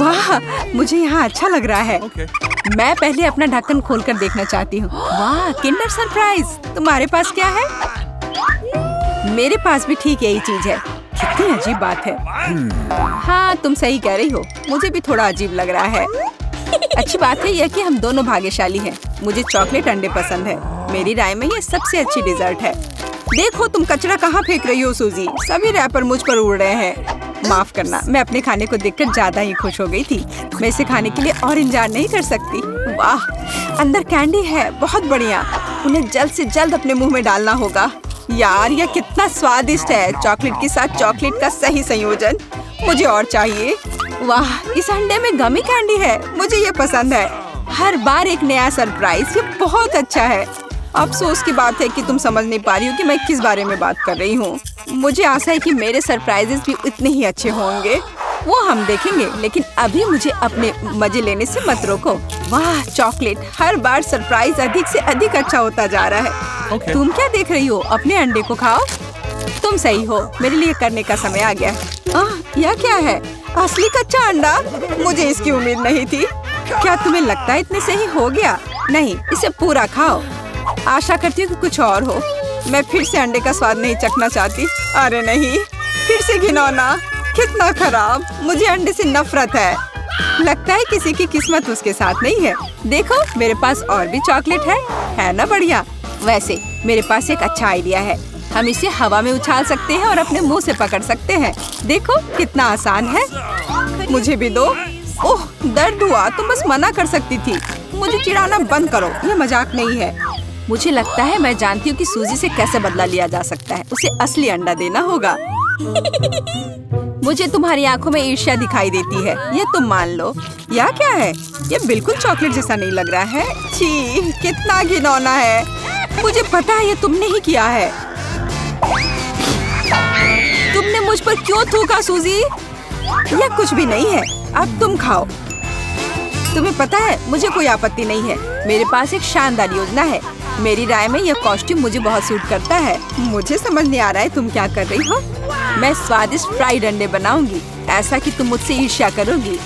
वाह, मुझे यहाँ अच्छा लग रहा है। मैं पहले अपना ढक्कन खोलकर देखना चाहती हूँ। वाह, किंडर सरप्राइज। तुम्हारे पास क्या है? मेरे पास भी ठीक यही चीज है। कितनी अजीब बात है। हाँ, तुम सही कह रही हो, मुझे भी थोड़ा अजीब लग रहा है। अच्छी बात है यह कि हम दोनों भाग्यशाली हैं। मुझे चॉकलेट अंडे पसंद है। मेरी राय में ये सबसे अच्छी डिजर्ट है। देखो तुम कचरा कहाँ फेंक रही हो सूजी। सभी रैपर मुझ पर उड़ रहे हैं। माफ करना, मैं अपने खाने को देखकर ज्यादा ही खुश हो गई थी। मैं इसे खाने के लिए और इंतजार नहीं कर सकती। वाह, अंदर कैंडी है, बहुत बढ़िया। उन्हें जल्द से जल्द अपने मुंह में डालना होगा। यार, यह कितना स्वादिष्ट है। चॉकलेट के साथ चॉकलेट का सही संयोजन। मुझे और चाहिए। वाह, इस अंडे में गमी कैंडी है। मुझे ये पसंद है। हर बार एक नया सरप्राइज। ये बहुत अच्छा है। अफसोस की बात है कि तुम समझ नहीं पा रही हो कि मैं किस बारे में बात कर रही हूँ। मुझे आशा है कि मेरे सरप्राइजेस भी इतने ही अच्छे होंगे। वो हम देखेंगे, लेकिन अभी मुझे अपने मजे लेने से मत रोको। वाह, चॉकलेट। हर बार सरप्राइज अधिक से अधिक अच्छा होता जा रहा है। तुम क्या देख रही हो? अपने अंडे को खाओ। तुम सही हो, मेरे लिए करने का समय आ गया। यह क्या है? असली कच्चा अंडा? मुझे इसकी उम्मीद नहीं थी। क्या तुम्हें लगता है इतने से ही हो गया? नहीं, इसे पूरा खाओ। आशा करती हूँ कि कुछ और हो। मैं फिर से अंडे का स्वाद नहीं चखना चाहती। अरे नहीं, फिर से घिनौना। कितना खराब। मुझे अंडे से नफरत है। लगता है किसी की किस्मत उसके साथ नहीं है। देखो, मेरे पास और भी चॉकलेट है ना? बढ़िया। वैसे मेरे पास एक अच्छा आइडिया है। हम इसे हवा में उछाल सकते हैं और अपने मुंह से पकड़ सकते हैं। देखो कितना आसान है। मुझे भी दो। ओह, दर्द हुआ। तुम बस मना कर सकती थी। मुझे चिढ़ाना बंद करो, ये मजाक नहीं है। मुझे लगता है मैं जानती हूँ कि सूजी से कैसे बदला लिया जा सकता है। उसे असली अंडा देना होगा। मुझे तुम्हारी आंखों में ईर्ष्या दिखाई देती है, ये तुम मान लो। यह क्या है? ये बिल्कुल चॉकलेट जैसा नहीं लग रहा है। छी, कितना घिनौना है। मुझे पता है ये तुमने ही किया है। तुमने मुझ पर क्यों थूका सूजी? यह कुछ भी नहीं है। अब तुम खाओ। तुम्हें पता है, मुझे कोई आपत्ति नहीं है। मेरे पास एक शानदार योजना है। मेरी राय में यह कॉस्ट्यूम मुझे बहुत सूट करता है। मुझे समझ नहीं आ रहा है तुम क्या कर रही हो। मैं स्वादिष्ट फ्राइड अंडे बनाऊंगी, ऐसा कि तुम मुझसे ईर्ष्या करोगी।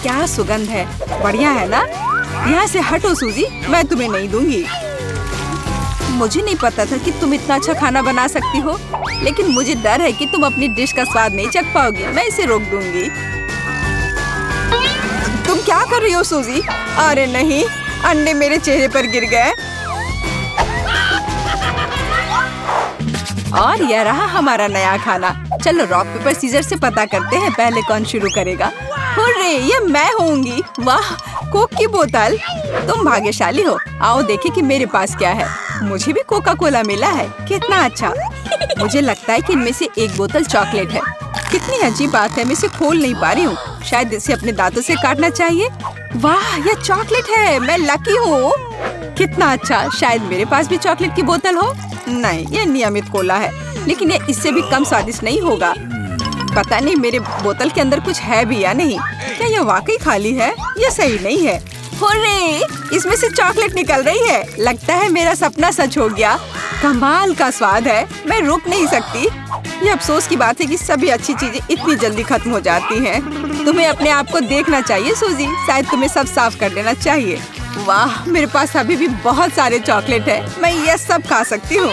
क्या सुगंध है। बढ़िया है ना? यहाँ से हटो सूजी, मैं तुम्हें नहीं दूंगी। मुझे नहीं पता था कि तुम इतना अच्छा खाना बना सकती हो, लेकिन मुझे डर है कि तुम अपनी डिश का स्वाद नहीं चख पाओगी। मैं इसे रोक दूंगी। तुम क्या कर रही हो सूजी? अरे नहीं, अंडे मेरे चेहरे पर गिर गए। और यह रहा हमारा नया खाना। चलो रॉक पेपर सीजर से पता करते हैं पहले कौन शुरू करेगा। हुर्रे, ये मैं होंगी। वाह, कोक की बोतल। तुम भाग्यशाली हो। आओ देखें कि मेरे पास क्या है। मुझे भी कोका कोला मिला है। कितना अच्छा। मुझे लगता है कि इनमें से एक बोतल चॉकलेट है। कितनी अजीब बात है, मैं इसे खोल नहीं पा रही हूँ। शायद इसे अपने दांतों से काटना चाहिए। वाह, यह चॉकलेट है। मैं लकी हूँ। कितना अच्छा। शायद मेरे पास भी चॉकलेट की बोतल हो। नहीं, यह नियमित कोला है, लेकिन यह इससे भी कम स्वादिष्ट नहीं होगा। पता नहीं मेरे बोतल के अंदर कुछ है भी या नहीं। क्या यह वाकई खाली है? यह सही नहीं है। हुर्रे, इसमें से चॉकलेट निकल रही है। लगता है मेरा सपना सच हो गया। कमाल का स्वाद है। मैं रुक नहीं सकती। ये अफसोस की बात है कि सभी अच्छी चीजें इतनी जल्दी खत्म हो जाती हैं। तुम्हें अपने आप को देखना चाहिए सूजी। शायद तुम्हें सब साफ कर देना चाहिए। वाह, मेरे पास अभी भी बहुत सारे चॉकलेट है। मैं ये सब खा सकती हूँ।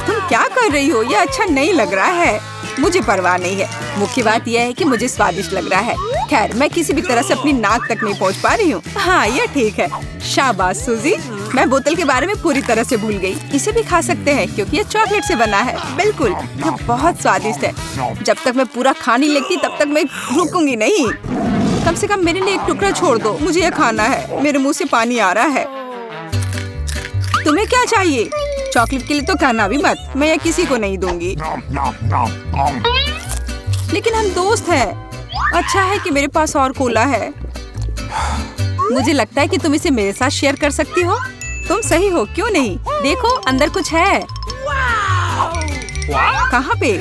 तुम क्या कर रही हो? ये अच्छा नहीं लग रहा है। मुझे परवाह नहीं है। मुख्य बात यह है कि मुझे स्वादिष्ट लग रहा है। खैर, मैं किसी भी तरह से अपनी नाक तक नहीं पहुँच पा रही हूँ। हाँ, ये ठीक है। शाबाश सूजी। मैं बोतल के बारे में पूरी तरह से भूल गई। इसे भी खा सकते हैं क्योंकि ये चॉकलेट से बना है। बिल्कुल, ये बहुत स्वादिष्ट है। जब तक मैं पूरा खा नहीं लेती तब तक मैं रुकूंगी नहीं। कम से कम मेरे लिए एक टुकड़ा छोड़ दो। मुझे ये खाना है। मेरे मुंह से पानी आ रहा है। तुम्हें क्या चाहिए? चॉकलेट के लिए तो कहना भी मत। मैं ये किसी को नहीं दूंगी। लेकिन हम दोस्त हैं। अच्छा है कि मेरे पास और कोला है। मुझे लगता है कि तुम इसे मेरे साथ शेयर कर सकती हो। तुम सही हो, क्यों नहीं? देखो, अंदर कुछ है। कहाँ पे?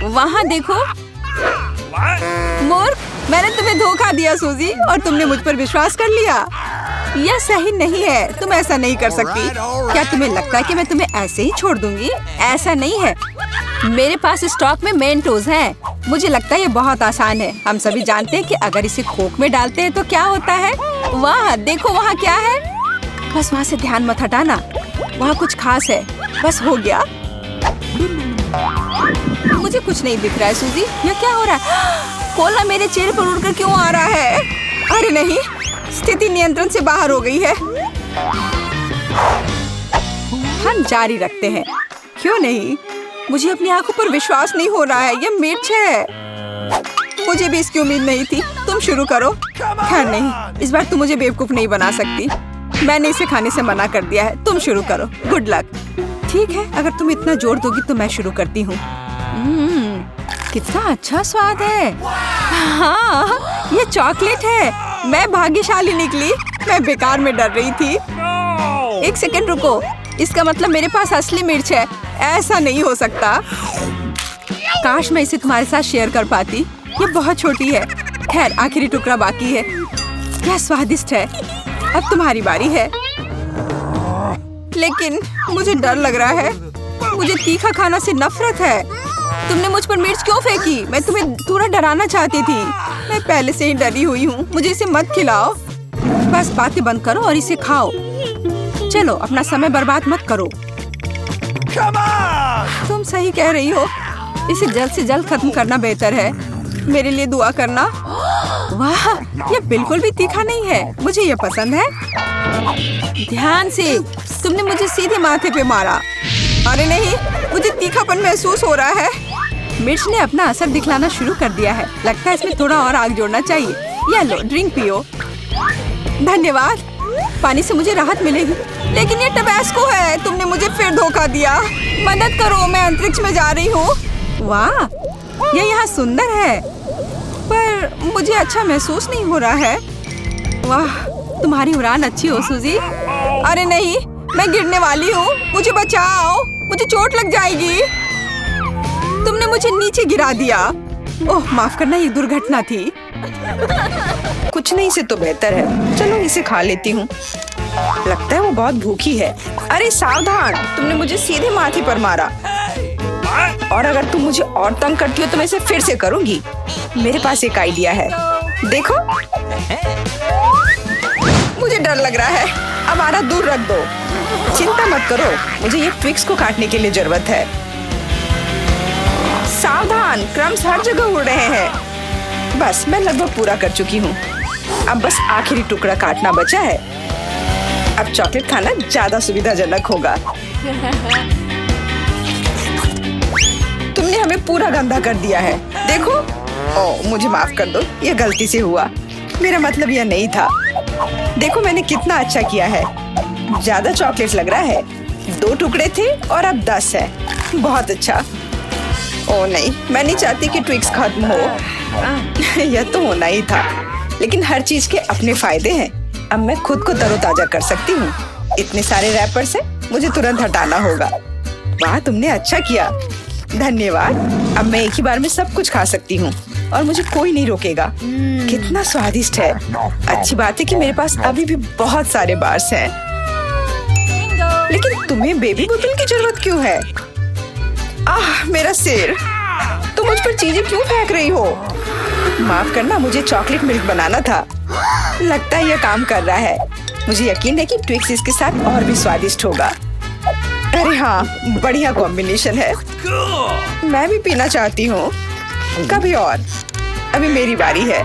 वहाँ देखो। मूर्ख, मैंने तुम्हें धोखा दिया सूजी, और तुमने मुझ पर विश्वास कर लिया। यह सही नहीं है। तुम ऐसा नहीं कर सकती। क्या तुम्हें लगता है कि मैं तुम्हें ऐसे ही छोड़ दूंगी? ऐसा नहीं है। मेरे पास स्टॉक में मेंटोस हैं। मुझे लगता है ये बहुत आसान है। हम सभी जानते हैं कि अगर इसे कोक में डालते हैं तो क्या होता है। वाह, देखो वहाँ क्या है। बस वहाँ से ध्यान मत हटाना, वहाँ कुछ खास है। बस हो गया। मुझे कुछ नहीं दिख रहा है सूजी, ये क्या हो रहा है? कोला मेरे चेहरे पर उड़कर क्यों आ रहा है? अरे नहीं, स्थिति नियंत्रण से बाहर हो गई है। हम जारी रखते हैं, क्यों नहीं? मुझे अपनी आंखों पर विश्वास नहीं हो रहा है, ये मिर्च है। मुझे भी इसकी उम्मीद नहीं थी। तुम शुरू करो। खैर नहीं, इस बार तुम मुझे बेवकूफ नहीं बना सकती। मैंने इसे खाने से मना कर दिया है। तुम शुरू करो। Good luck. ठीक है, अगर तुम इतना जोर दोगी तो मैं शुरू करती हूँ। कितना अच्छा स्वाद है। हाँ, ये चॉकलेट है। मैं भाग्यशाली निकली। मैं बेकार में डर रही थी। एक सेकंड रुको, इसका मतलब मेरे पास असली मिर्च है। ऐसा नहीं हो सकता। काश मैं इसे तुम्हारे साथ शेयर कर पाती। ये बहुत छोटी है। खैर, आखिरी टुकड़ा बाकी है। क्या स्वादिष्ट है। अब तुम्हारी बारी है। लेकिन मुझे डर लग रहा है। मुझे तीखा खाना से नफरत है। तुमने मुझ पर मिर्च क्यों फेंकी? मैं तुम्हें थोड़ा डराना चाहती थी। मैं पहले से ही डरी हुई हूँ। मुझे इसे मत खिलाओ। बस बातें बंद करो और इसे खाओ। चलो, अपना समय बर्बाद मत करो। तुम सही कह रही हो। इसे जल्द से जल्द खत्म करना बेहतर है। मेरे लिए दुआ करना। वाह, ये बिल्कुल भी तीखा नहीं है। मुझे ये पसंद है। ध्यान से। तुमने मुझे सीधे माथे पे मारा। अरे नहीं, मुझे तीखापन महसूस हो रहा है। मिर्च ने अपना असर दिखलाना शुरू कर दिया है। लगता है इसमें थोड़ा और आग जोड़ना चाहिए। ये लो, ड्रिंक पियो। धन्यवाद। पानी से मुझे राहत मिलेगी। लेकिन ये टबैस्को है। तुमने मुझे फिर धोखा दिया। मदद करो, मैं अंतरिक्ष में जा रही हूँ। वाह, ये यहाँ सुंदर है, पर मुझे अच्छा महसूस नहीं हो रहा है। वाह, तुम्हारी उड़ान अच्छी हो सूजी। अरे नहीं, मैं गिरने वाली हूँ। मुझे बचाओ, मुझे चोट लग जाएगी। तुमने मुझे नीचे गिरा दिया। ओह, माफ करना, ये दुर्घटना थी। कुछ नहीं से तो बेहतर है। चलो इसे खा लेती हूँ। लगता है वो बहुत भूखी है। अरे सावधान, तुमने मुझे सीधे माथे पर मारा। और अगर तुम मुझे और तंग करती हो तो मैं इसे फिर से करूंगी। मेरे पास एक आइडिया है। देखो, मुझे डर लग रहा है। अब आरा दूर रख दो। चिंता मत करो, मुझे ये ट्विक्स को काटने के लिए जरूरत है। सावधान, क्रम्स हर जगह उड़ रहे हैं। बस मैं लगभग पूरा कर चुकी हूँ। अब बस आखिरी टुकड़ा काटना बचा है। अब चॉकलेट खाना ज्यादा सुविधाजनक होगा। तुमने हमें पूरा गंदा कर दिया है। देखो। ओह, मुझे माफ कर दो, ये गलती से हुआ। मेरा मतलब यह नहीं था। देखो मैंने कितना अच्छा किया है। ज्यादा चॉकलेट लग रहा है। 2 टुकड़े थे और अब 10 है। बहुत अच्छा। ओह नहीं, मैं नहीं चाहती कि ट्विक्स खत्म हो। यह तो होना ही था। लेकिन हर चीज के अपने फायदे हैं। अब मैं खुद को तरोताजा कर सकती हूँ। इतने सारे रैपर से मुझे तुरंत हटाना होगा। वाह, तुमने अच्छा किया। धन्यवाद। अब मैं एक ही बार में सब कुछ खा सकती हूँ और मुझे कोई नहीं रोकेगा। कितना स्वादिष्ट है। अच्छी बात है कि मेरे पास अभी भी बहुत सारे बार्स हैं। लेकिन तुम्हें बेबी बोतल की जरूरत क्यों है? आह, मेरा सिर। तुम मुझ पर चीजें क्यों फेंक रही हो? माफ करना, मुझे चॉकलेट मिल्क बनाना था। लगता है यह काम कर रहा है। मुझे यकीन है कि ट्विक्स इसके साथ और भी स्वादिष्ट होगा। अरे हाँ, बढ़िया कॉम्बिनेशन है। मैं भी पीना चाहती हूँ। कभी और। अभी मेरी बारी है।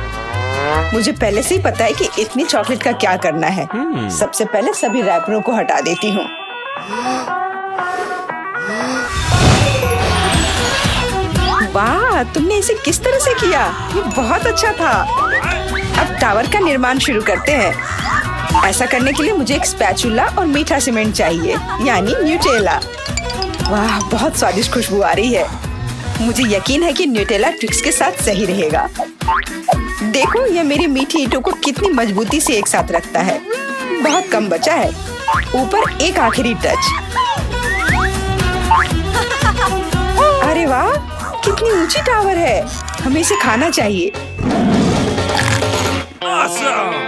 मुझे पहले से ही पता है कि इतनी चॉकलेट का क्या करना है। सबसे पहले सभी रैपरों को हटा देती हूँ। वाह, तुमने इसे किस तरह से किया? ये बहुत अच्छा था। अब टावर का निर्माण शुरू करते हैं। ऐसा करने के लिए मुझे एक स्पैचुला और मीठा सीमेंट चाहिए, यानी न्यूटेला। वाह, बहुत स्वादिष्ट खुशबू आ रही है। मुझे यकीन है कि न्यूटेला ट्विक्स के साथ सही रहेगा। देखो, यह मेरी मीठी ईंटों को कितनी मजबूती से एक साथ रखता है। बहुत कम बचा है। ऊपर एक आखिरी टच। अरे वाह, कितनी ऊंची टावर है। हमें इसे खाना चाहिए।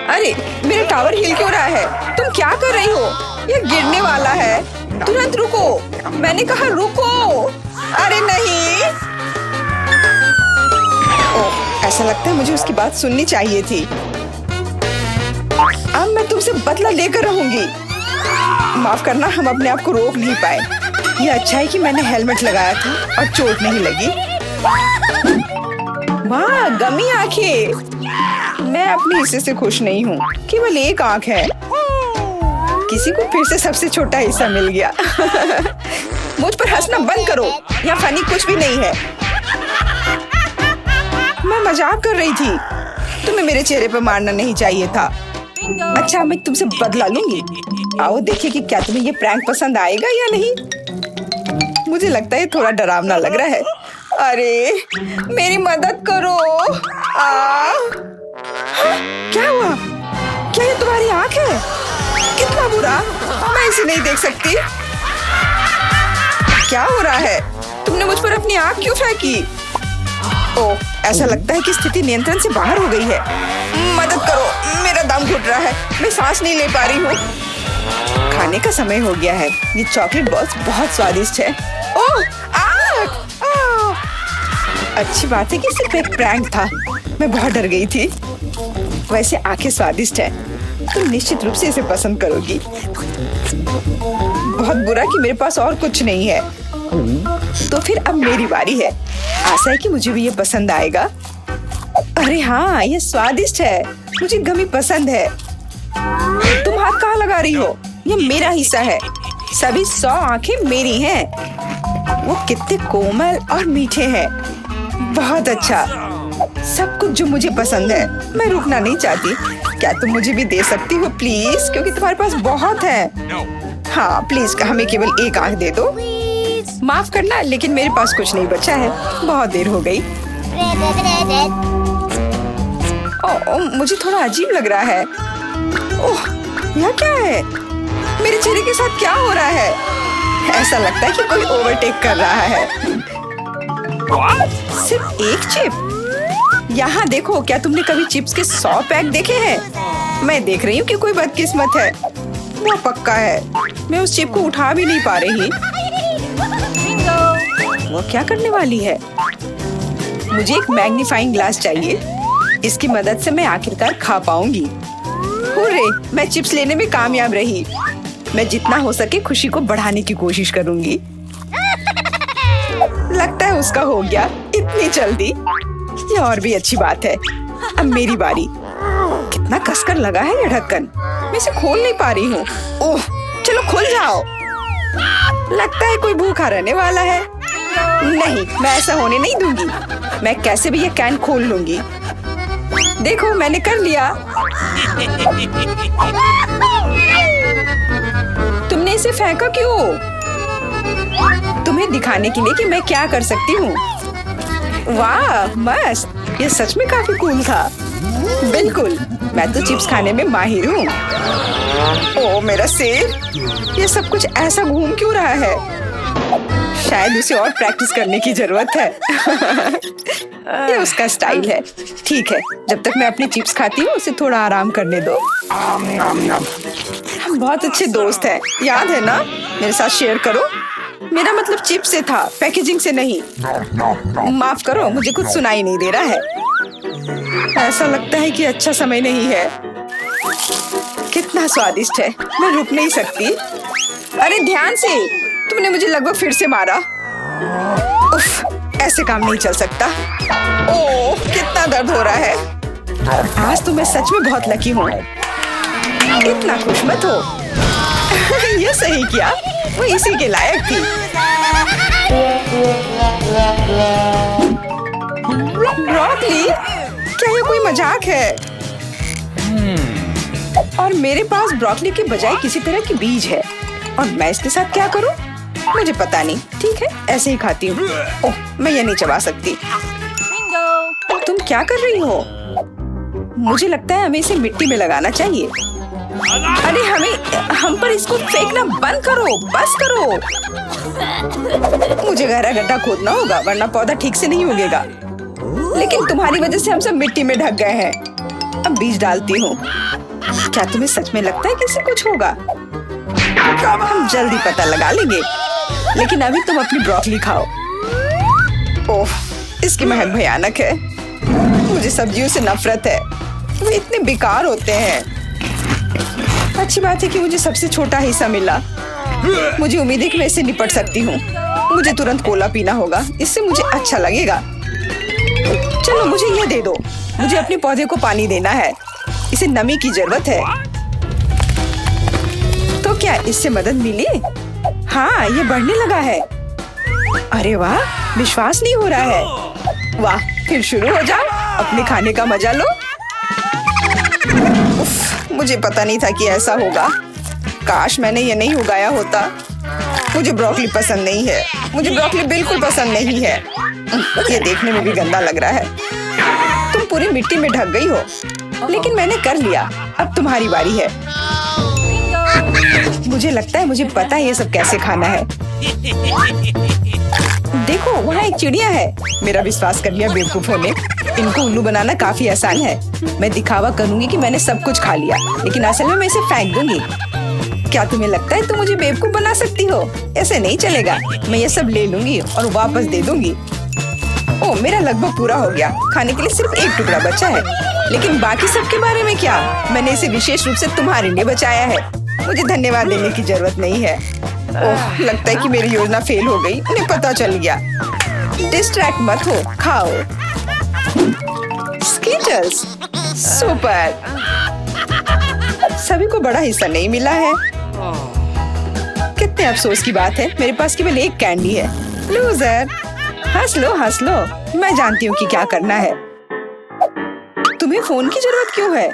अरे, मेरा टावर हिल क्यों रहा है? तुम क्या कर रही हो? यह गिरने वाला है। तुरंत रुको। मैंने कहा रुको। अरे नहीं। ओह, ऐसा लगता है मुझे उसकी बात सुननी चाहिए थी। अब मैं तुमसे बदला लेकर रहूंगी। माफ करना, हम अपने आप को रोक नहीं पाए। ये अच्छा है कि मैंने हेलमेट लगाया था और चोट नहीं लगी। वाह, गमी आंखें। मैं अपने हिस्से से खुश नहीं हूँ, केवल एक आंख है। किसी को फिर से सबसे छोटा हिस्सा मिल गया। मुझ पर हंसना बंद करो, यहाँ फनी कुछ भी नहीं है। मैं मजाक कर रही थी। तुम्हें मेरे चेहरे पर मारना नहीं चाहिए था। अच्छा, मैं तुमसे बदला लूंगी। आओ देखिए कि क्या तुम्हें ये प्रैंक पसंद आएगा या नहीं। मुझे लगता है थोड़ा डरावना लग रहा है। अरे मेरी मदद करो। क्या हुआ? क्या ये तुम्हारी आंख है? कितना बुरा, मैं इसे नहीं देख सकती। क्या हो रहा है? तुमने मुझ पर अपनी आंख क्यों फेंकी? ओह, ऐसा लगता है कि स्थिति नियंत्रण से बाहर हो गई है। मदद करो, मेरा दम घुट रहा है। मैं सांस नहीं ले पा रही हूँ। खाने का समय हो गया है। ये चॉकलेट बॉल्स बहुत स्वादिष्ट है। ओह, अच्छी बात है कि सिर्फ एक प्रैंक था। मैं बहुत डर गई थी। वैसे आंखें स्वादिष्ट है, तुम निश्चित रूप से इसे पसंद करोगी। बहुत बुरा कि मेरे पास और कुछ नहीं है। तो फिर अब मेरी बारी है। आशा है कि मुझे भी ये पसंद आएगा। अरे हाँ, ये स्वादिष्ट है। मुझे गमी पसंद है। तुम हाथ कहाँ लगा रही हो? ये मेरा हिस्सा है। सभी 100 आंखें मेरी हैं। वो कितने कोमल और मीठे हैं। बहुत अच्छा, सब कुछ जो मुझे पसंद है। मैं रुकना नहीं चाहती। क्या तुम मुझे भी दे सकती हो प्लीज? क्योंकि तुम्हारे पास बहुत है। हाँ प्लीज, हमें केवल एक आंख दे दो। माफ करना, लेकिन मेरे पास कुछ नहीं बचा है। बहुत देर हो गई। मुझे थोड़ा अजीब लग रहा है। ओह, यह क्या है? मेरे चेहरे के साथ क्या हो रहा है? ऐसा लगता है कि कोई ओवरटेक कर रहा है। सिर्फ एक चिप? यहाँ देखो, क्या तुमने कभी चिप्स के 100 पैक देखे हैं? मैं देख रही हूँ कि कोई बदकिस्मत है। वो पक्का है। मैं उस चिप को उठा भी नहीं पा रही। वो क्या करने वाली है? मुझे एक मैग्नीफाइंग ग्लास चाहिए। इसकी मदद से मैं आखिरकार खा पाऊंगी। हुर्रे, मैं चिप्स लेने में कामयाब रही। मैं जितना हो सके खुशी को बढ़ाने की कोशिश करूंगी। लगता है उसका हो गया इतनी जल्दी। ये और भी अच्छी बात है। अब मेरी बारी। कितना कसकर लगा है ये ढक्कन। मैं इसे खोल नहीं पा रही हूँ। ओह, चलो खुल जाओ। लगता है कोई भूखा रहने वाला है। नहीं, मैं ऐसा होने नहीं दूंगी। मैं कैसे भी ये कैन खोल लूंगी। देखो, मैंने कर लिया। तुमने इसे फेंका क्यों? तुम्हें दिखाने के लिए कि मैं क्या कर सकती हूँ। वाह, मस्त। ये सच में काफी कूल था। बिल्कुल, मैं तो चिप्स खाने में माहिर हूँ। ओह मेरा सिर, ये सब कुछ ऐसा घूम क्यों रहा है? शायद उसे और प्रैक्टिस करने की जरूरत है। ये उसका स्टाइल है। ठीक है, जब तक मैं अपनी चिप्स खाती हूँ उसे थोड़ा आराम करने दो। हम बहुत अच्छे दोस्त हैं, याद है ना? मेरे साथ शेयर करो। मेरा मतलब चिप्स से था, पैकेजिंग से नहीं। माफ करो, मुझे कुछ सुनाई नहीं दे रहा है। ऐसा लगता है कि अच्छा समय नहीं है। कितना स्वादिष्ट है, मैं रुक नहीं सकती। अरे ध्यान से, तुमने मुझे लगभग फिर से मारा। उफ, ऐसे काम नहीं चल सकता। ओह, कितना दर्द हो रहा है। आज तो मैं सच में बहुत लकी हूँ। इतना खुश मत हो। ये सही किया, वो इसी के लायक थी। ब्रोकली, क्या ये कोई मजाक है? और मेरे पास ब्रोकली के बजाय किसी तरह की बीज है और मैं इसके साथ क्या करूं? मुझे पता नहीं। ठीक है, ऐसे ही खाती हूँ। ओह, मैं ये नहीं चबा सकती। तुम क्या कर रही हो? मुझे लगता है हमें इसे मिट्टी में लगाना चाहिए। अरे हम पर इसको फेंकना बंद करो, बस करो। मुझे गहरा गड्ढा खोदना होगा वरना पौधा ठीक से नहीं उगेगा। लेकिन तुम्हारी वजह से हम सब मिट्टी में ढक गए हैं। अब बीज डालती हूँ। क्या तुम्हें सच में लगता है कि इससे कुछ होगा? हम जल्दी पता लगा लेंगे। लेकिन अभी तुम अपनी ब्रोकली खाओ। ओह, इसकी महक भयानक है। मुझे सब्जियों से नफरत है, वे इतने बेकार होते हैं। अच्छी बात है कि मुझे सबसे छोटा हिस्सा मिला। मुझे उम्मीद है कि मैं इससे निपट सकती हूँ। मुझे तुरंत कोला पीना होगा, इससे मुझे अच्छा लगेगा। चलो मुझे ये दे दो। मुझे अपने पौधे को पानी देना है, इसे नमी की जरूरत है। तो क्या इससे मदद मिली? हाँ, ये बढ़ने लगा है। अरे वाह, विश्वास नहीं हो रहा है। वाह, फिर शुरू हो जाओ, अपने खाने का मजा लो। उफ, मुझे पता नहीं था कि ऐसा होगा। काश मैंने ये नहीं उगाया होता। मुझे ब्रोकली पसंद नहीं है। मुझे ब्रोकली बिल्कुल पसंद नहीं है। ये देखने में भी गंदा लग रहा है। तुम पूरी मिट्टी में ढक गई हो, लेकिन मैंने कर लिया। अब तुम्हारी बारी है। मुझे लगता है मुझे पता है ये सब कैसे खाना है। देखो, वहाँ एक चिड़िया है। मेरा विश्वास कर लिया बेवकूफों ने। इनको उल्लू बनाना काफी आसान है। मैं दिखावा करूंगी कि मैंने सब कुछ खा लिया, लेकिन असल में मैं इसे फेंक दूंगी। क्या तुम्हें लगता है तुम मुझे बेवकूफ बना सकती हो? ऐसे नहीं चलेगा। मैं ये सब ले लूंगी और वापस दे दूंगी। ओह, मेरा लगभग पूरा हो गया। खाने के लिए सिर्फ एक टुकड़ा बचा है। लेकिन बाकी सब के बारे में क्या? मैंने इसे विशेष रूप से तुम्हारे लिए बचाया है। मुझे धन्यवाद देने की जरूरत नहीं है। ओह, लगता है कि मेरी योजना फेल हो गई। उन्हें पता चल गया। डिस्ट्रैक्ट मत हो, खाओ। Skittles, super. सभी को बड़ा हिस्सा नहीं मिला है। कितने अफसोस की बात है, मेरे पास केवल एक कैंडी है। लूजर, हंस लो हंस लो। मैं जानती हूँ कि क्या करना है। तुम्हें फोन की जरूरत क्यों है?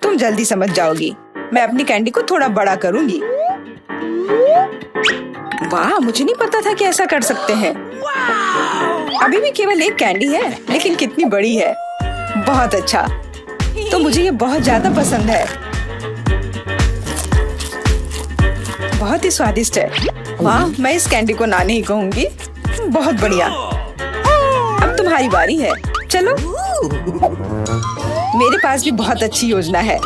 तुम जल्दी समझ जाओगी। मैं अपनी कैंडी को थोड़ा बड़ा करूंगी। वाह, मुझे नहीं पता था कि ऐसा कर सकते हैं। अभी भी केवल एक कैंडी है, लेकिन कितनी बड़ी है। बहुत अच्छा, तो मुझे ये बहुत ज्यादा पसंद है। बहुत ही स्वादिष्ट है। वाह, मैं इस कैंडी को ना नहीं कहूंगी। बहुत बढ़िया। अब तुम्हारी बारी है। चलो, मेरे पास भी बहुत अच्छी योजना है।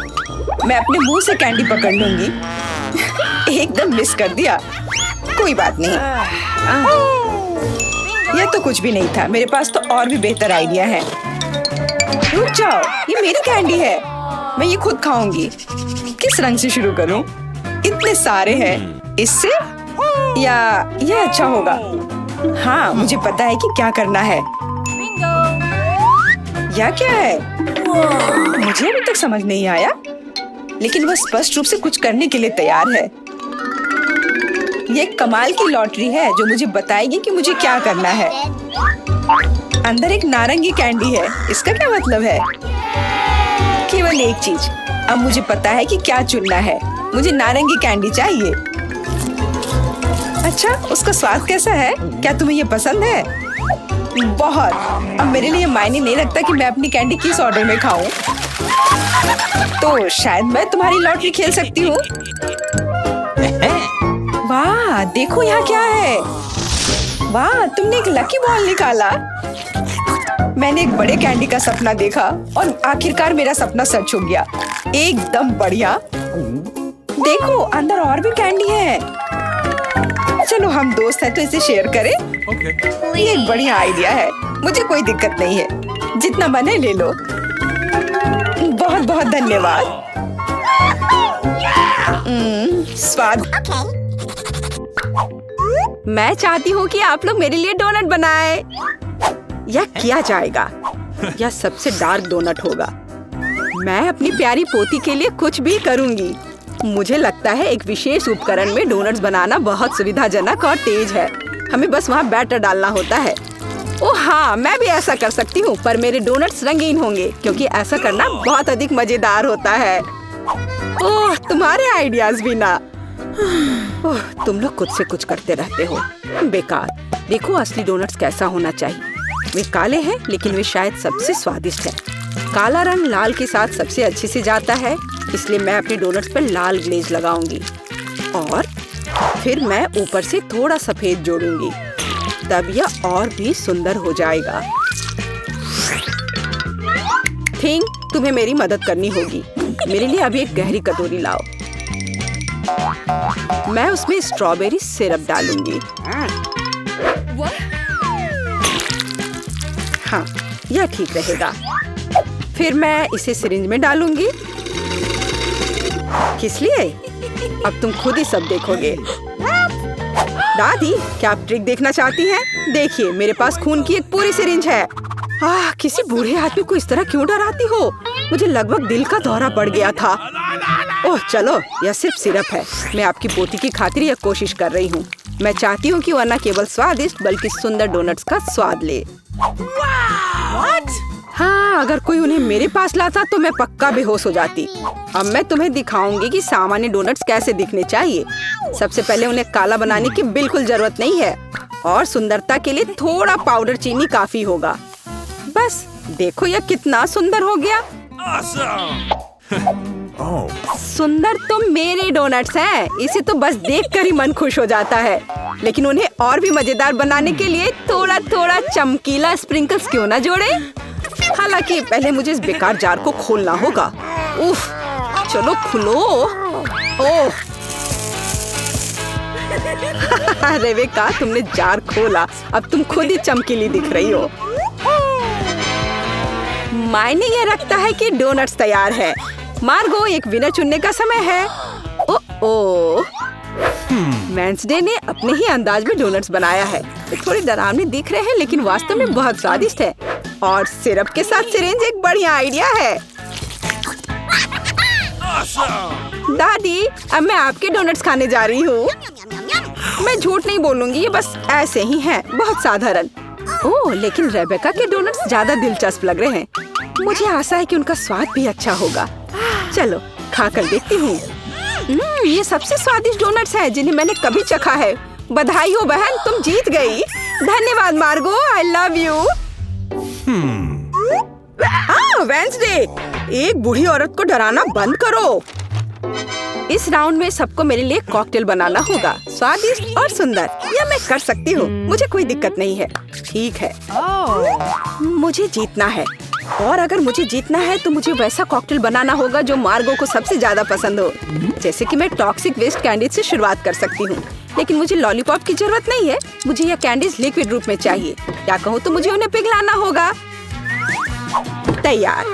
मैं अपने मुंह से कैंडी पकड़ लूंगी। एकदम मिस कर दिया। कोई बात नहीं। यह तो कुछ भी नहीं था। मेरे पास तो और भी बेहतर आइडिया है। रुक जाओ, ये मेरी कैंडी है। मैं ये खुद खाऊंगी। किस रंग से शुरू करूं? इतने सारे हैं। इससे या ये अच्छा होगा? हाँ, मुझे पता है कि क्या करना है। या क्या है? मुझे अभी तक समझ नहीं आया, लेकिन वह स्पष्ट रूप से कुछ करने के लिए तैयार है। ये एक कमाल की लॉटरी है जो मुझे बताएगी कि मुझे क्या करना है। अंदर एक नारंगी कैंडी है। इसका क्या मतलब है? केवल एक चीज। अब मुझे पता है कि क्या चुनना है। मुझे नारंगी कैंडी चाहिए। अच्छा, उसका स्वाद कैसा है? क्या तुम्हें ये पसंद है? बहुत। अब मेरे लिए मायने नहीं रखता कि मैं अपनी कैंडी किस ऑर्डर में खाऊं। तो शायद मैं तुम्हारी लॉटरी खेल सकती हूँ। वाह, देखो यहाँ क्या है। वाह, तुमने एक लकी बॉल निकाला। मैंने एक बड़े कैंडी का सपना देखा और आखिरकार मेरा सपना सच हो गया। एकदम बढ़िया। देखो, अंदर और भी कैंडी है। चलो, हम दोस्त हैं तो इसे शेयर करें। ये एक बढ़िया आइडिया है। मुझे कोई दिक्कत नहीं है। जितना मन है ले लो। बहुत बहुत धन्यवाद। स्वाद। मैं चाहती हूँ कि आप लोग मेरे लिए डोनट बनाएं। यह किया जाएगा। यह सबसे डार्क डोनट होगा। मैं अपनी प्यारी पोती के लिए कुछ भी करूँगी। मुझे लगता है एक विशेष उपकरण में डोनट्स बनाना बहुत सुविधाजनक और तेज है। हमें बस वहाँ बैटर डालना होता है। ओह हाँ, मैं भी ऐसा कर सकती हूँ, पर मेरे डोनट्स रंगीन होंगे क्योंकि ऐसा करना बहुत अधिक मजेदार होता है। ओह, तुम्हारे आइडियाज भी ना। ओह, तुम लोग खुद से कुछ करते रहते हो। बेकार। देखो असली डोनट्स कैसा होना चाहिए। वे काले हैं, लेकिन वे शायद सबसे स्वादिष्ट है। काला रंग लाल के साथ सबसे अच्छे से जाता है, इसलिए मैं अपने डोनट्स पर लाल ग्लेज लगाऊंगी और फिर मैं ऊपर से थोड़ा सफेद जोड़ूंगी। तब यह और भी सुंदर हो जाएगा। थिंग, तुम्हें मेरी मदद करनी होगी। मेरे लिए अभी एक गहरी कटोरी लाओ। मैं उसमें स्ट्रॉबेरी सिरप डालूंगी। हाँ, यह ठीक रहेगा। फिर मैं इसे सिरिंज में डालूंगी। किस लिए? अब तुम खुद ही सब देखोगे। दादी, क्या आप ट्रिक देखना चाहती हैं? देखिए, मेरे पास खून की एक पूरी सिरिंज है। किसी बूढ़े आदमी को इस तरह क्यों डराती हो? मुझे लगभग दिल का दौरा पड़ गया था। ओह चलो, यह सिर्फ सिरप है। मैं आपकी पोती की खातिर यह कोशिश कर रही हूँ। मैं चाहती हूँ कि वह न केवल स्वादिष्ट बल्कि सुंदर डोनट्स का स्वाद ले। हाँ, अगर कोई उन्हें मेरे पास लाता तो मैं पक्का बेहोश हो जाती। अब मैं तुम्हें दिखाऊंगी कि सामान्य डोनट्स कैसे दिखने चाहिए। सबसे पहले उन्हें काला बनाने की बिल्कुल जरूरत नहीं है और सुंदरता के लिए थोड़ा पाउडर चीनी काफी होगा। बस देखो, यह कितना सुंदर हो गया। सुंदर तो मेरे डोनट्स हैं। इसे तो बस देखकर ही मन खुश हो जाता है। लेकिन उन्हें और भी मजेदार बनाने के लिए थोड़ा थोड़ा चमकीला स्प्रिंकल्स क्यों ना जोड़े। हालांकि पहले मुझे इस बेकार जार को खोलना होगा। उफ, चलो खुलो। ओह रेबेका, तुमने जार खोला। अब तुम खुद ही चमकीली दिख रही हो। मायने यह रखता है कि डोनट्स तैयार है। मार्गो, एक विनर चुनने का समय है। ओह, वेंसडे ने अपने ही अंदाज में डोनट्स बनाया है। ये थोड़े डरावने दिख रहे हैं लेकिन वास्तव में बहुत स्वादिष्ट है। और सिरप के साथ सिरिंज एक बढ़िया आइडिया है। दादी, अब मैं आपके डोनट्स खाने जा रही हूँ। मैं झूठ नहीं बोलूंगी, ये बस ऐसे ही हैं, बहुत साधारण। ओह, लेकिन रेबेका के डोनट्स ज्यादा दिलचस्प लग रहे हैं। मुझे आशा है कि उनका स्वाद भी अच्छा होगा। चलो खाकर देखती हूँ। ये सबसे स्वादिष्ट डोनट्स हैं जिन्हें मैंने कभी चखा है। बधाई हो बहन, तुम जीत गई। धन्यवाद मार्गो, आई लव यू। वेंसडे, एक बूढ़ी औरत को डराना बंद करो। इस राउंड में सबको मेरे लिए कॉकटेल बनाना होगा, स्वादिष्ट और सुंदर। यह मैं कर सकती हूँ, मुझे कोई दिक्कत नहीं है। ठीक है, मुझे जीतना है। और अगर मुझे जीतना है तो मुझे वैसा कॉकटेल बनाना होगा जो मार्गो को सबसे ज्यादा पसंद हो। जैसे कि मैं टॉक्सिक वेस्ट कैंडीज से शुरुआत कर सकती हूँ, लेकिन मुझे लॉलीपॉप की जरूरत नहीं है। मुझे यह कैंडीज लिक्विड रूप में चाहिए। क्या कहूँ तो मुझे उन्हें पिघलाना होगा। तैयार।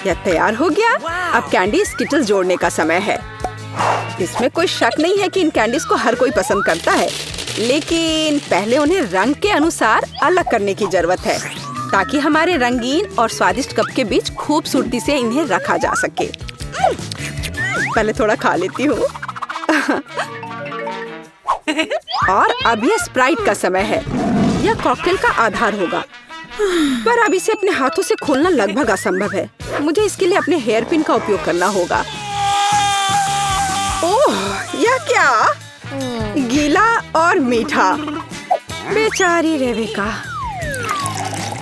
यह तैयार हो गया। अब कैंडी स्किटल्स जोड़ने का समय है। इसमें कोई शक नहीं है कि इन कैंडीज को हर कोई पसंद करता है, लेकिन पहले उन्हें रंग के अनुसार अलग करने की जरूरत है ताकि हमारे रंगीन और स्वादिष्ट कप के बीच खूबसूरती से इन्हें रखा जा सके। पहले थोड़ा खा लेती हूँ। और अब यह स्प्राइट का समय है। यह कॉकटेल का आधार होगा, पर अब इसे अपने हाथों से खोलना लगभग असंभव है। मुझे इसके लिए अपने हेयर पिन का उपयोग करना होगा। ओह, यह क्या? गीला और मीठा। बेचारी रेबेका।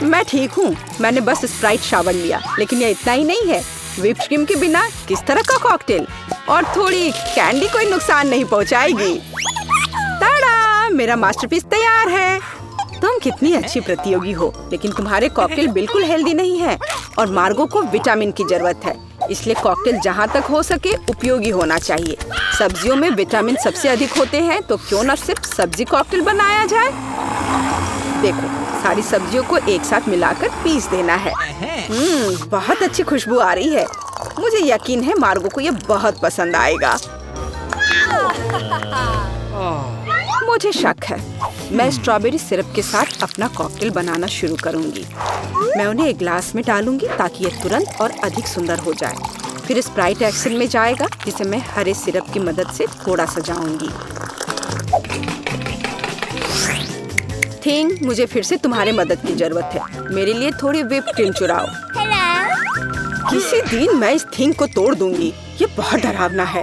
मैं ठीक हूँ, मैंने बस स्प्राइट शावर लिया। लेकिन यह इतना ही नहीं है। व्हिप्ड क्रीम के बिना किस तरह का कॉकटेल? और थोड़ी कैंडी कोई नुकसान नहीं पहुँचाएगी। ताड़ा, मेरा मास्टरपीस तैयार है। तुम कितनी अच्छी प्रतियोगी हो, लेकिन तुम्हारे कॉकटेल बिल्कुल हेल्दी नहीं है और मार्गो को विटामिन की जरूरत है। इसलिए कॉकटेल जहाँ तक हो सके उपयोगी होना चाहिए। सब्जियों में विटामिन सबसे अधिक होते हैं, तो क्यों न सिर्फ सब्जी कॉकटेल बनाया जाए। देखो, सारी सब्जियों को एक साथ मिलाकर पीस देना है। बहुत अच्छी खुशबू आ रही है। मुझे यकीन है मार्गो को ये बहुत पसंद आएगा। मुझे शक है। मैं स्ट्रॉबेरी सिरप के साथ अपना कॉकटेल बनाना शुरू करूंगी। मैं उन्हें एक ग्लास में डालूंगी ताकि ये तुरंत और अधिक सुंदर हो जाए। फिर स्प्राइट एक्शन में जाएगा, जिसे मैं हरे सिरप की मदद से थोड़ा सजाऊंगी। थिंग, मुझे फिर से तुम्हारे मदद की जरूरत है। मेरे लिए थोड़ी व्हिप्ड क्रीम चुराओ। किसी दिन मैं इस थिंग को तोड़ दूंगी। ये बहुत डरावना है।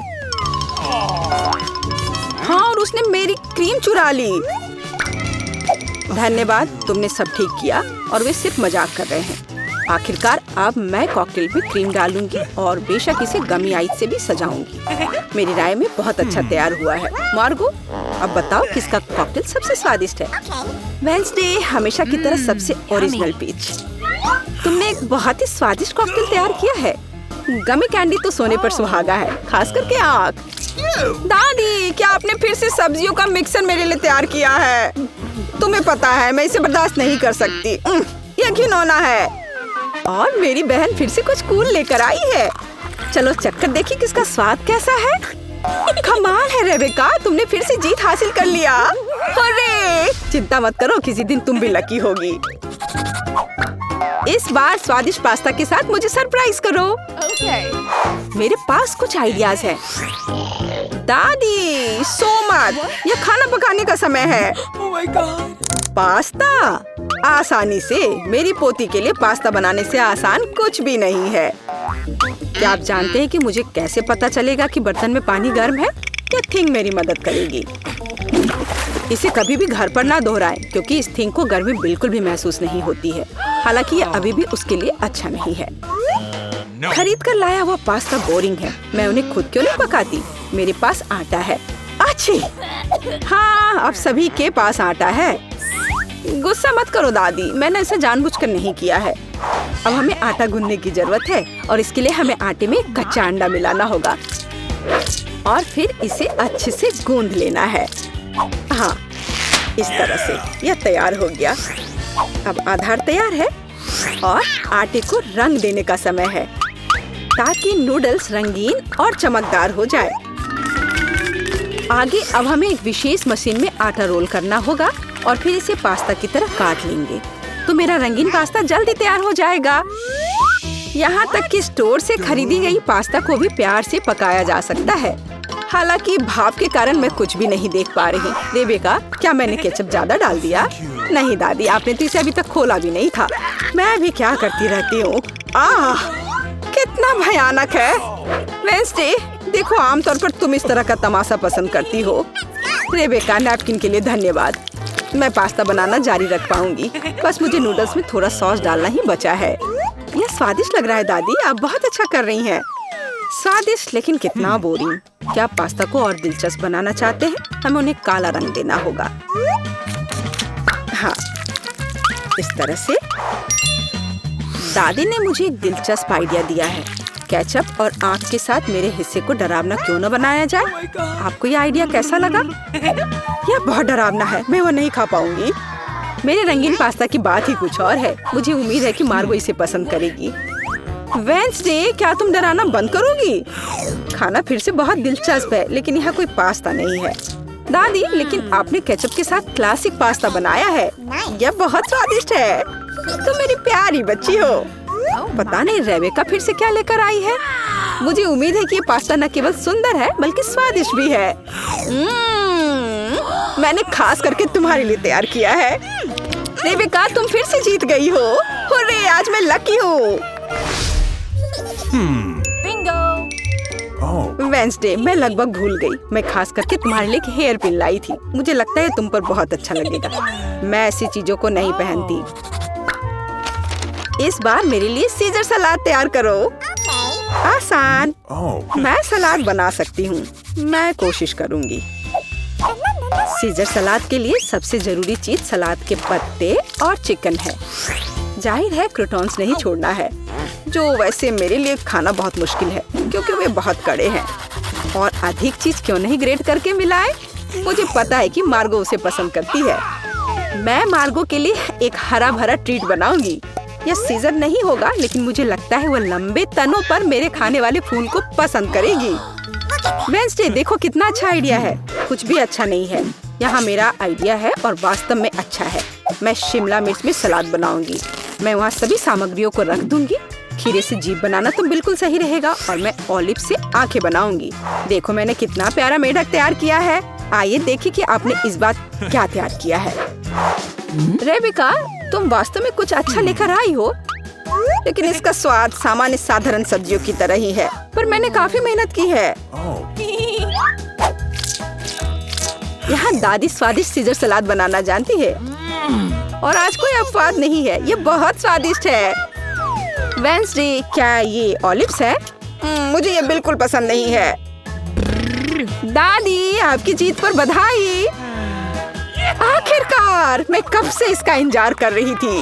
हाँ, और उसने मेरी क्रीम चुरा ली। धन्यवाद, तुमने सब ठीक किया। और वे सिर्फ मजाक कर रहे हैं। आखिरकार अब मैं कॉकटेल में क्रीम डालूंगी और बेशक इसे गमी आइस से भी सजाऊंगी। मेरी राय में बहुत अच्छा तैयार हुआ है। मार्गो, अब बताओ किसका कॉकटेल सबसे स्वादिष्ट है? वेंसडे, हमेशा की तरह सबसे ओरिजिनल पीच। तुमने एक बहुत ही स्वादिष्ट कॉकटेल तैयार किया है। गमी कैंडी तो सोने पर सुहागा है, खास करके आँख। दादी, क्या आपने फिर से सब्जियों का मिक्सर मेरे लिए तैयार किया है? तुम्हें पता है मैं इसे बर्दाश्त नहीं कर सकती। ये घिनौना है। और मेरी बहन फिर से कुछ कूल लेकर आई है। चलो चक्कर देखिए किसका स्वाद कैसा है। कमाल है रेबेका, तुमने फिर से जीत हासिल कर लिया। अरे चिंता मत करो, किसी दिन तुम भी लकी होगी। इस बार स्वादिष्ट पास्ता के साथ मुझे सरप्राइज करो। मेरे पास कुछ आइडियाज हैं। दादी सो मत, ये खाना पकाने का समय है। पास्ता आसानी से। मेरी पोती के लिए पास्ता बनाने से आसान कुछ भी नहीं है। क्या आप जानते हैं कि मुझे कैसे पता चलेगा कि बर्तन में पानी गर्म है? ये थिंग मेरी मदद करेगी। इसे कभी भी घर पर ना दोहराएं, क्योंकि इस थिंग को गर्मी बिल्कुल भी महसूस नहीं होती है। हालांकि ये अभी भी उसके लिए अच्छा नहीं है। खरीद कर लाया हुआ पास्ता बोरिंग है। मैं उन्हें खुद क्यों नहीं पकाती? मेरे पास आटा है। अच्छी, हाँ अब सभी के पास आटा है। गुस्सा मत करो दादी, मैंने इसे जानबूझकर नहीं किया है। अब हमें आटा गूंदने की जरूरत है और इसके लिए हमें आटे में कच्चा अंडा मिलाना होगा और फिर इसे अच्छे से गूंद लेना है। हाँ इस तरह से यह तैयार हो गया। अब आधार तैयार है और आटे को रंग देने का समय है ताकि नूडल्स रंगीन और चमकदार हो जाए। आगे अब हमें एक विशेष मशीन में आटा रोल करना होगा और फिर इसे पास्ता की तरह काट लेंगे तो मेरा रंगीन पास्ता जल्दी तैयार हो जाएगा। यहाँ तक कि स्टोर से खरीदी गई पास्ता को भी प्यार से पकाया जा सकता है। हालांकि भाप के कारण मैं कुछ भी नहीं देख पा रही। रेबेका, क्या मैंने केचप ज्यादा डाल दिया? नहीं दादी, आपने तो इसे अभी तक खोला भी नहीं था। मैं भी क्या करती रहती हूँ। कितना भयानक है। वेंसडे, देखो आमतौर पर तुम इस तरह का तमाशा पसंद करती हो। रेबेका, नैपकिन के लिए धन्यवाद। मैं पास्ता बनाना जारी रख पाऊंगी। बस मुझे नूडल्स में थोड़ा सॉस डालना ही बचा है। यह स्वादिष्ट लग रहा है दादी, आप बहुत अच्छा कर रही हैं। स्वादिष्ट लेकिन कितना बोरिंग। क्या आप पास्ता को और दिलचस्प बनाना चाहते हैं? हमें उन्हें काला रंग देना होगा। हाँ इस तरह से। दादी ने मुझे एक दिलचस्प आइडिया दिया है। केचप और आँख के साथ मेरे हिस्से को डरावना क्यों न बनाया जाए? आपको ये आइडिया कैसा लगा? यह बहुत डरावना है, मैं वो नहीं खा पाऊंगी। मेरे रंगीन पास्ता की बात ही कुछ और है। मुझे उम्मीद है कि मार्गो इसे पसंद करेगी। वेंसडे, क्या तुम डराना बंद करोगी? खाना फिर से बहुत दिलचस्प है लेकिन यहाँ कोई पास्ता नहीं है। दादी, लेकिन आपने केचप के साथ क्लासिक पास्ता बनाया है। यह बहुत स्वादिष्ट है। तुम मेरी प्यारी बच्ची हो। पता नहीं रेबेका फिर से क्या लेकर आई है। मुझे उम्मीद है कि ये पास्ता न केवल सुंदर है बल्कि स्वादिष्ट भी है। मैंने खास करके तुम्हारे लिए तैयार किया है। रेबेका, तुम फिर से जीत गई हो। हुर्रे, आज मैं लकी हूँ। वेंसडे, मैं लगभग भूल गई। मैं खास करके तुम्हारे लिए एक हेयर पिन लाई थी। मुझे लगता है तुम पर बहुत अच्छा लगेगा। मैं ऐसी चीजों को नहीं पहनती। इस बार मेरे लिए सीजर सलाद तैयार करो। आसान। मैं सलाद बना सकती हूँ। मैं कोशिश करूँगी। सीजर सलाद के लिए सबसे जरूरी चीज सलाद के पत्ते और चिकन है। जाहिर है क्रूटॉन्स नहीं छोड़ना है, जो वैसे मेरे लिए खाना बहुत मुश्किल है क्योंकि वे बहुत कड़े हैं। और अधिक चीज क्यों नहीं ग्रेट करके मिलाए? मुझे पता है कि मार्गो उसे पसंद करती है। मैं मार्गो के लिए एक हरा भरा ट्रीट बनाऊंगी। यह सीजर नहीं होगा लेकिन मुझे लगता है वो लंबे तनों पर मेरे खाने वाले फूल को पसंद करेगी। वेंसडे, देखो कितना अच्छा आइडिया है। कुछ भी अच्छा नहीं है। यहाँ मेरा आइडिया है और वास्तव में अच्छा है। मैं शिमला मिर्च में सलाद बनाऊंगी। मैं वहाँ सभी सामग्रियों को रख दूंगी। खीरे से जीभ बनाना तो बिल्कुल सही रहेगा और मैं ऑलिव से आंखें बनाऊंगी। देखो मैंने कितना प्यारा मेढक तैयार किया है। आइए देखिए कि आपने इस बार क्या तैयार किया है। रेबेका, तुम वास्तव में कुछ अच्छा लेकर आई हो, लेकिन इसका स्वाद सामान्य साधारण सब्जियों की तरह ही है। पर मैंने काफी मेहनत की है। यहाँ दादी स्वादिष्ट सीजर सलाद बनाना जानती है और आज कोई अपवाद नहीं है। ये बहुत स्वादिष्ट है। वेंसडे, क्या ये ऑलिव्स है? मुझे ये बिल्कुल पसंद नहीं है। दादी, आपकी जीत पर बधाई। आखिरकार, मैं कब से इसका इंतजार कर रही थी।